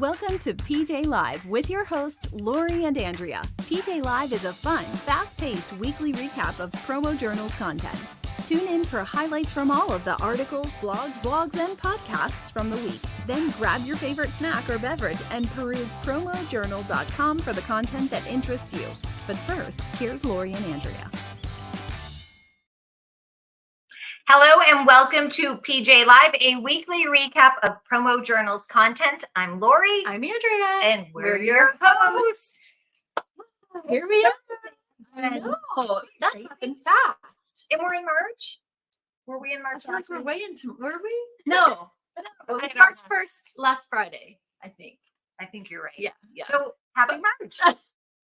Welcome to PJ Live with your hosts, Laurie and Andrea. PJ Live is a fun, fast-paced weekly recap of PromoJournal's content. Tune in for highlights from all of the articles, blogs, vlogs, and podcasts from the week. Then grab your favorite snack or beverage and peruse PromoJournal.com for the content that interests you. But first, here's Laurie and Andrea. Hello and welcome to PJ Live, a weekly recap of PromoJournal's content. I'm Laurie. I'm Andrea. And we're your hosts. Here we are. I know. That happened fast. And we're in March. Were we in March? I feel like we're way into, were we? No. It was I don't March know. 1st, last Friday, I think. I think you're right. Yeah. So happy March.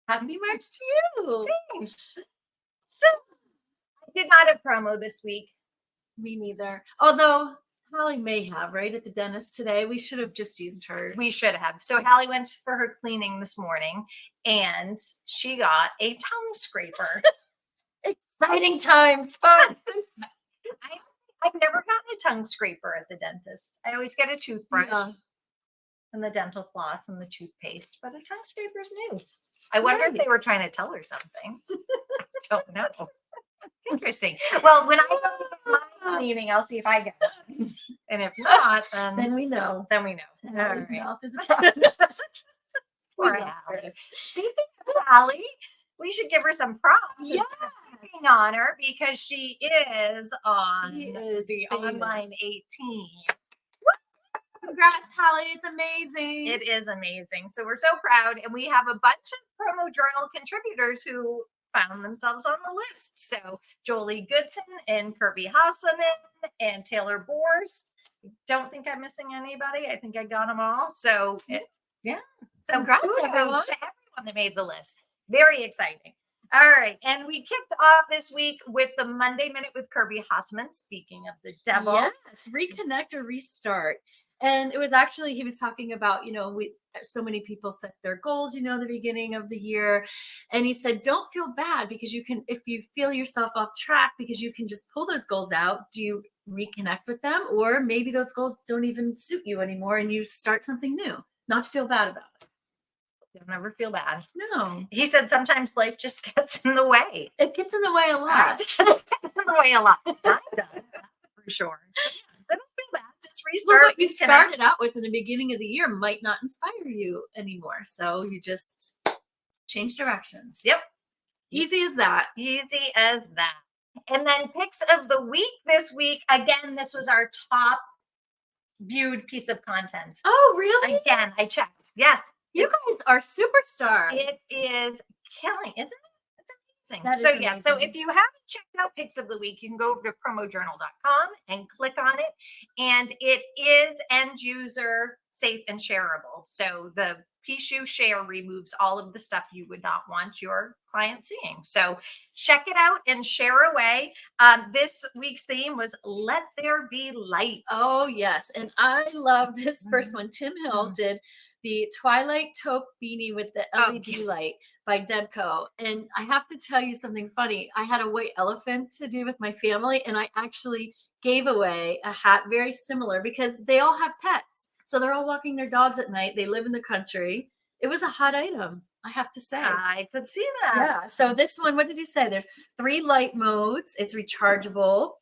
Happy March to you. Thanks. So I did not have promo this week. Me neither. Although Holly may have, right, at the dentist today. We should have just used her. We should have. So Hallie went for her cleaning this morning and she got a tongue scraper. Exciting times, folks. I've never gotten a tongue scraper at the dentist. I always get a toothbrush and the dental floss and the toothpaste, but a tongue scraper's new. I wonder if they were trying to tell her something. I don't know. It's interesting. Well, when I go to get my cleaning, I'll see if I get it. And if not, Then we know. then we know. Hallie's All right. mouth is a problem. Poor We know. Hallie. Speaking of Hallie, we should give her some props. Yes. On her because she is on She is the famous. online 18. Congrats, Holly. It's amazing. It is amazing. So we're so proud. And we have a bunch of PromoJournal contributors who found themselves on the list. So Jolie Goodson and Kirby Hasselman and Taylor Bors. Don't think I'm missing anybody. I think I got them all. So yeah. So Congrats, kudos everyone. to everyone that made the list. Very exciting. All right. And we kicked off this week with the Monday Minute with Kirby Hasselman. Speaking of the devil. Yes, reconnect or restart. And it was actually, he was talking about, so many people set their goals, the beginning of the year. And he said, don't feel bad because you can, if you feel yourself off track, because you can just pull those goals out. Do you reconnect with them? Or maybe those goals don't even suit you anymore and you start something new, not to feel bad about it. You'll never feel bad. No, He said sometimes life just gets in the way. it gets in the way a lot. It does get in the way a lot. Mine does, for sure. So don't feel bad. Just Well, restart. what you reconnect. started out with in the beginning of the year might not inspire you anymore. So you just change directions. Yep. Easy as that. Easy as that. And then picks of the week this week. Again, this was our top viewed piece of content. Oh, really? Again, I checked. Yes. You guys are superstars. It is killing, isn't it? It's amazing. That So is yeah, so amazing. if you haven't checked out picks of the week, you can go over to promojournal.com and click on it. And it is end user safe and shareable. So the piece you share removes all of the stuff you would not want your client seeing. So check it out and share away. This week's theme was Let There Be Light. Oh, yes. And I love this first one. Tim Hill did the Twilight Taupe beanie with the LED light by Debco. And I have to tell you something funny. I had a white elephant to do with my family, and I actually gave away a hat very similar because they all have pets. So they're all walking their dogs at night. They live in the country. It was a hot item, I have to say. I could see that. Yeah. So this one, what did he say? There's 3 light modes. It's rechargeable.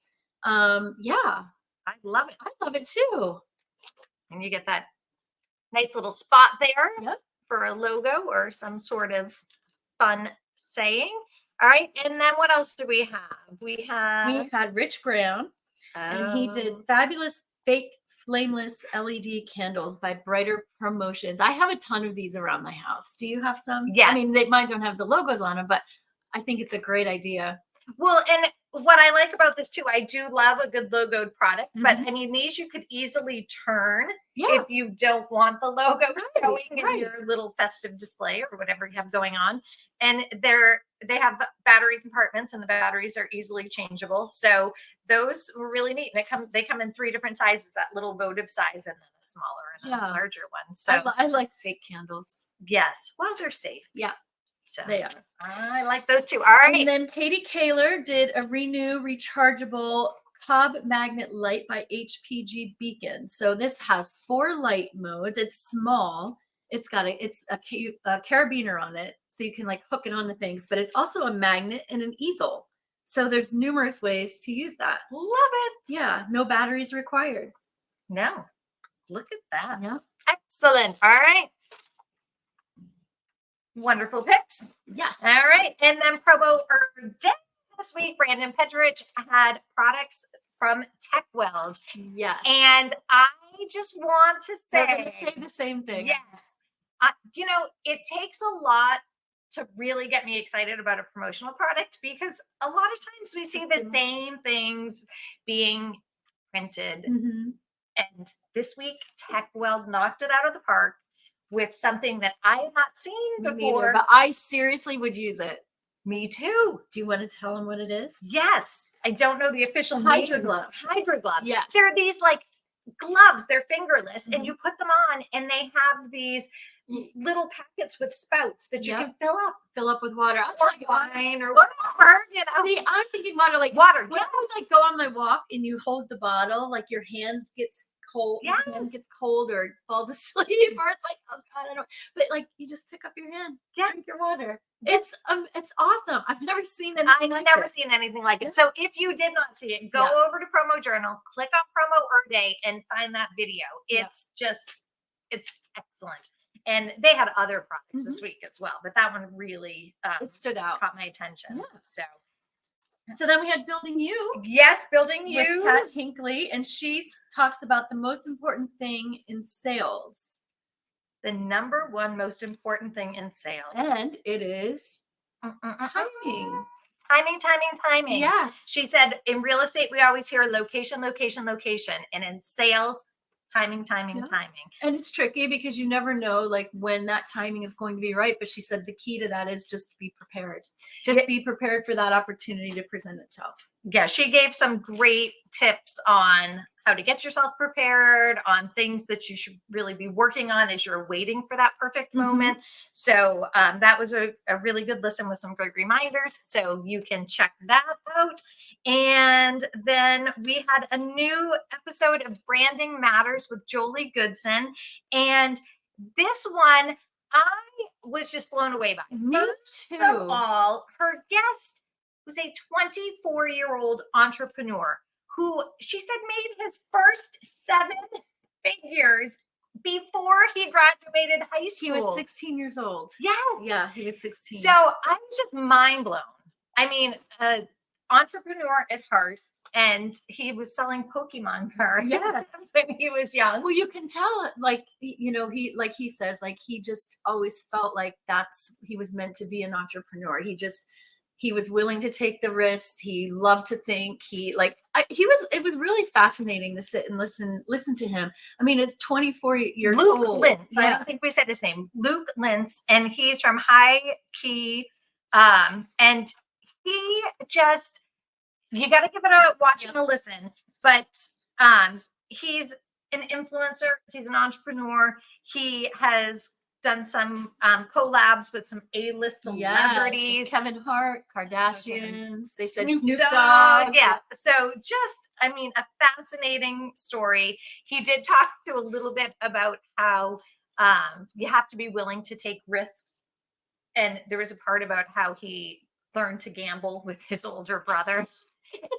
Yeah. I love it. I love it too. And you get that nice little spot there Yep. for a logo or some sort of fun saying. All right. And then what else do we have? We had Rich Brown, and he did fabulous fake flameless LED candles by Brighter Promotions. I have a ton of these around my house. Do you have some? Yes. I mean, mine don't have the logos on them, but I think it's a great idea. Well, and what I like about this too, I do love a good logoed product, but I mean, these you could easily turn if you don't want the logo showing in your little festive display or whatever you have going on. And they have battery compartments, and the batteries are easily changeable. So those were really neat. And they come in 3 different sizes, that little votive size and then a smaller and a larger one. So I like fake candles. yes, well, they're safe. Yeah. So They are. I like those too. All right. And then Katie Kaler did a Renew rechargeable Cobb Magnet Light by HPG Beacon. So this has 4 light modes. It's small. It's got a carabiner on it, so you can like hook it onto things, but it's also a magnet and an easel. So there's numerous ways to use that. Love it. Yeah, no batteries required. No, look at that. Yeah. Excellent. All right. Wonderful picks. Yes. All right. And then promo day this week, Brandon Pedrich had products from TechWeld. Yes. And I just want to We're going to say say the same thing. yes. You know, it takes a lot to really get me excited about a promotional product because a lot of times we see the same things being printed. Mm-hmm. And this week, TechWeld knocked it out of the park with something that I had not seen Me before. neither, but I seriously would use it. Me too. Do you want to tell them what it is? Yes. I don't know the official Hydro name. glove. Hydro glove. Yes. They're these like gloves. They're fingerless, and Mhm. you put them on, and they have these little packets with spouts that you can fill up. Fill up with water. I'll Or tell you wine or whatever, you know. See, I'm thinking water, like Water. when I like go on my walk and you hold the bottle, like your hands gets cold, your hand Yes. gets cold or falls asleep, or it's like, oh God, I don't know. But like you just pick up your hand, drink your water. It's awesome. I've never seen anything I've like never it. seen anything like it. So if you did not see it, go over to PromoJournal, click on Promo Day, and find that video. It's just, it's excellent. And they had other products this week as well, but that one really It stood out. caught my attention. Yeah. So then we had Building You. Yes, Building You. With Kat Hinckley, and she talks about the most important thing in sales. The number one most important thing in sales. And it is timing. Timing. Yes. She said in real estate, we always hear location, location, location. And in sales, timing. And it's tricky because you never know like when that timing is going to be right. But she said the key to that is just be prepared. Just be prepared for that opportunity to present itself. Yeah, she gave some great tips on how to get yourself prepared, on things that you should really be working on as you're waiting for that perfect moment. So that was a really good listen with some great reminders. So you can check that out. And then we had a new episode of Branding Matters with Jolie Goodson. And this one, I was just blown away by. Me too. First of all, her guest was a 24-year-old entrepreneur who she said made his first 7 figures before he graduated high school. He was 16 years old. Yeah. Yeah, he was 16. So I was just mind blown. I mean, entrepreneur at heart, and he was selling Pokemon cards when he was young. Well, you can tell, like, you know, he says, like, he just always felt like he was meant to be an entrepreneur. He was willing to take the risks. He loved to think. It was really fascinating to sit and listen to him. I mean, it's 24 years Luke old. Lintz. Yeah. I don't think we said his name. Luke Lintz, and he's from High Key. And he just, you got to give it a watch and a listen. But he's an influencer. He's an entrepreneur. He has done some collabs with some A-list celebrities. Kevin Hart, Kardashians. They said Snoop Snoop Dogg. Dogg. Yeah. So just, I mean, a fascinating story. He did talk to a little bit about how you have to be willing to take risks. And there was a part about how he learned to gamble with his older brother.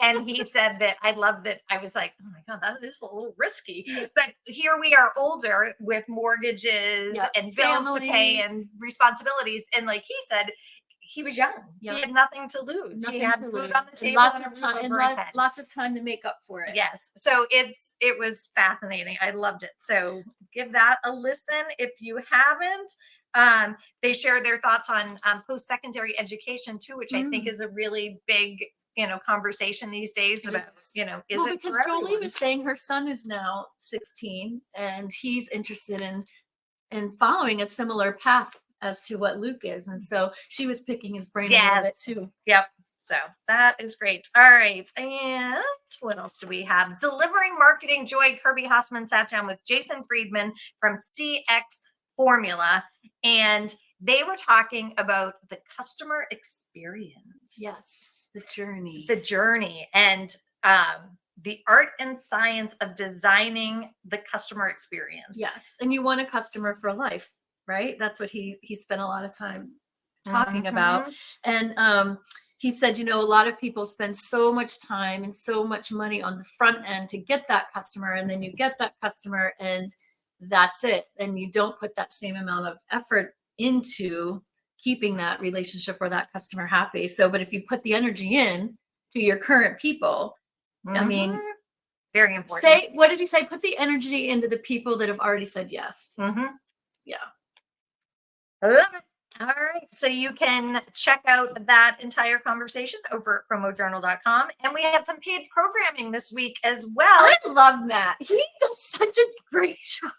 And he said that, I love that. I was like, oh my God, that is a little risky. But here we are older with mortgages and bills to pay and responsibilities. And like he said, he was young. He had nothing to lose. He had food on the table. Lots of time, and lots of time to make up for it. Yes. So it was fascinating. I loved it. So give that a listen if you haven't. They share their thoughts on post-secondary education too, which I think is a really big, conversation these days about, is it because for Jolie everyone? was saying her son is now 16 and he's interested in following a similar path as to what Luke is. And so she was picking his brain a little bit too. Yep. So that is great. All right. And what else do we have? Delivering Marketing Joy. Kirby Hassman sat down with Jason Friedman from CX Formula, and they were talking about the customer experience. Yes, the journey. And the art and science of designing the customer experience. Yes. And you want a customer for life, right? That's what he spent a lot of time talking about. And he said, a lot of people spend so much time and so much money on the front end to get that customer, and then you get that customer and that's it. And you don't put that same amount of effort into keeping that relationship or that customer happy. So, but if you put the energy in to your current people, I mean, very important. What did he say? Put the energy into the people that have already said yes. Yeah. I love it. All right. So you can check out that entire conversation over at PromoJournal.com. And we had some paid programming this week as well. I love Matt. He does such a great job.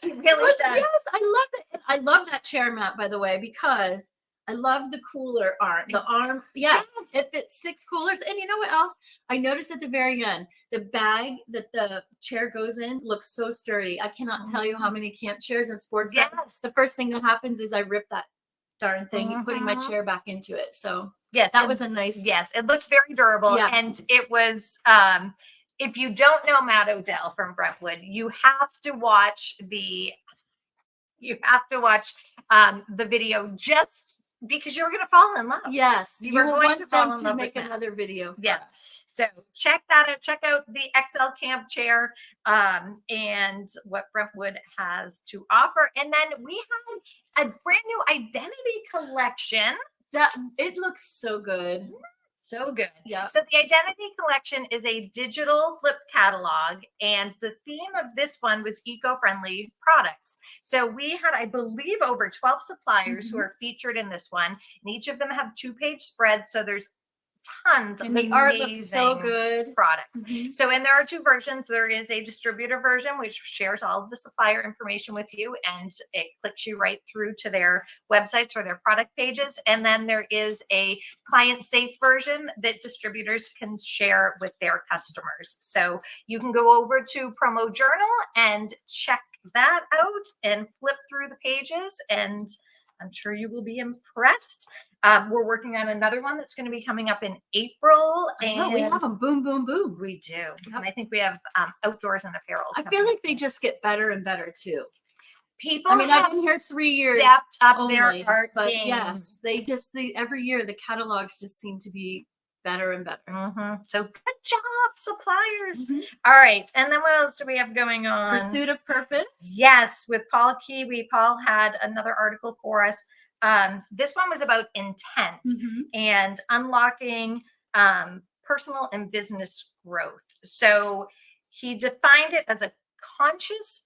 He really does. Yes, I love it. I love that chair, Matt, by the way, because I love the cooler arm. The arm, it fits 6 coolers. And you know what else? I noticed at the very end, the bag that the chair goes in looks so sturdy. I cannot tell you how many camp chairs and sports bags. The first thing that happens is I rip that darn thing, putting my chair back into it. So yes, that was a nice. Yes, it looks very durable. Yeah. And it was, if you don't know Matt Odell from Brentwood, you have to watch the video just because you're going to fall in love. Yes, you are going to fall in love make with another video. Yes. So check that out. Check out the XL Camp chair and what Brentwood has to offer. And then we had a brand new identity collection. That it looks so good. So good. Yeah. So the identity collection is a digital flip catalog, and the theme of this one was eco-friendly products. So we had, I believe, over 12 suppliers who are featured in this one, and each of them have 2-page spreads. So there's tons of amazing art looks so good. Products. So, and there are 2 versions. There is a distributor version, which shares all of the supplier information with you, and it clicks you right through to their websites or their product pages. And then there is a client safe version that distributors can share with their customers. So you can go over to PromoJournal and check that out and flip through the pages, and I'm sure you will be impressed. We're working on another one that's going to be coming up in April. And we have them. Boom, boom, boom. We do. Yep. And I think we have outdoors and apparel. I feel like they just get better and better too. People, I mean, I've been here 3 years. Stepped up only, their art but game. yes, every year the catalogs just seem to be better and better. So good job, suppliers. All right. And then what else do we have going on? Pursuit of Purpose. Yes. With Paul Kiwi. Paul had another article for us. This one was about intent and unlocking personal and business growth. So he defined it as a conscious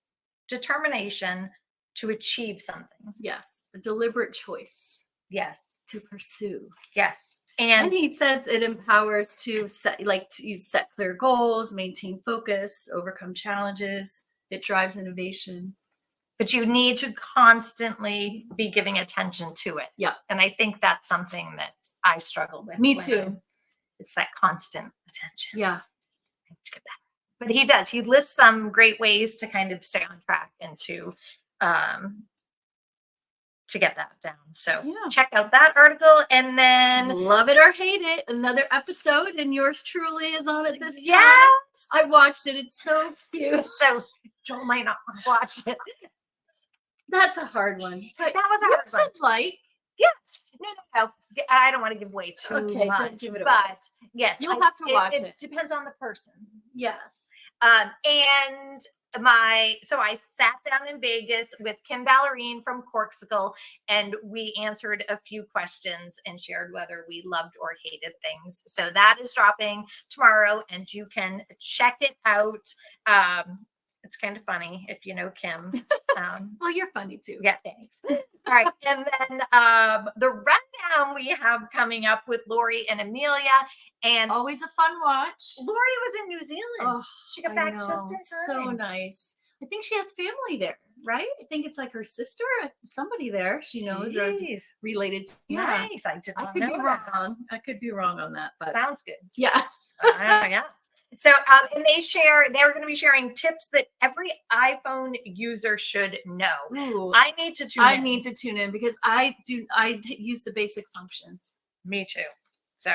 determination to achieve something. Yes. A deliberate choice. Yes. To pursue. Yes. And he says it empowers to set clear goals, maintain focus, overcome challenges. It drives innovation. But you need to constantly be giving attention to it. Yeah. And I think that's something that I struggle with. Me too. It's that constant attention. Yeah. I have to get better. But he does. He lists some great ways to kind of stay on track and to get that down. So check out that article, and then love it or hate it, another episode, and yours truly is on it this time. Yes. I watched it. It's so cute. So Joel might not want to watch it. That's a hard one. But that was a hard one. Like, yes. No. I don't want to give away too much. Don't give it away. But yes, you'll have to watch it. It depends on the person. Yes. And so I sat down in Vegas with Kim Ballerine from Corksicle, and we answered a few questions and shared whether we loved or hated things. So that is dropping tomorrow, and you can check it out. It's kind of funny if you know Kim. Well, you're funny too. Yeah, thanks. All right. And then the rundown we have coming up with Laurie and Amelia. And always a fun watch. Laurie was in New Zealand. Oh, she got back just in time. So nice. I think she has family there, right? I think it's like her sister, somebody there she knows or is related to. Yeah. Nice. I could be wrong. I could be wrong on that, but sounds good. Yeah. Yeah. So, and they're going to be sharing tips that every iPhone user should know. Ooh, I need to tune in. I need to tune in because I use the basic functions. Me too. So,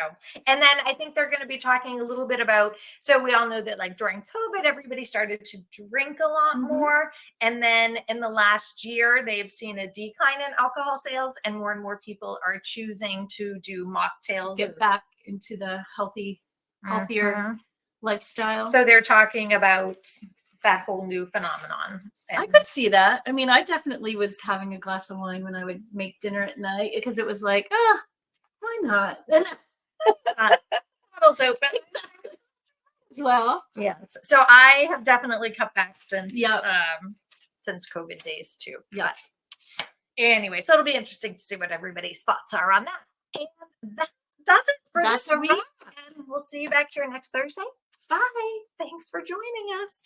and then I think they're going to be talking a little bit about, so we all know that like during COVID, everybody started to drink a lot more. And then in the last year, they've seen a decline in alcohol sales and more people are choosing to do mocktails. Get back into the healthier lifestyle. So they're talking about that whole new phenomenon. I could see that. I mean, I definitely was having a glass of wine when I would make dinner at night because it was like, why not? Bottles open as well. Yes. So I have definitely cut back since COVID days too. Yeah. But anyway, so it'll be interesting to see what everybody's thoughts are on that. And that does it for this week. And we'll see you back here next Thursday. Bye. Thanks for joining us.